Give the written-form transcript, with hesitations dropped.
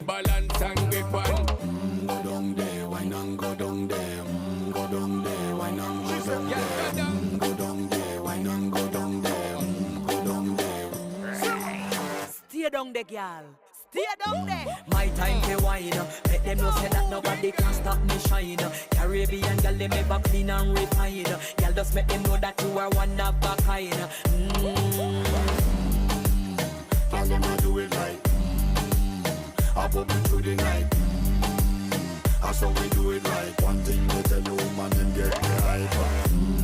balance and grip on. Go down there, wine and go down there. Go down there, wine and go down there. Go down there, wine and go down there. Go down there. Stay down there, girl. Stay down there. My time to wine. Let them know say that nobody can stop me shine. Caribbean girl, they make up clean and refine. Girl, just make them know that you are one of a kind. Girl, them a do it right. I pop it through the night. That's how we do it right. One thing they tell you, woman, them get the hype.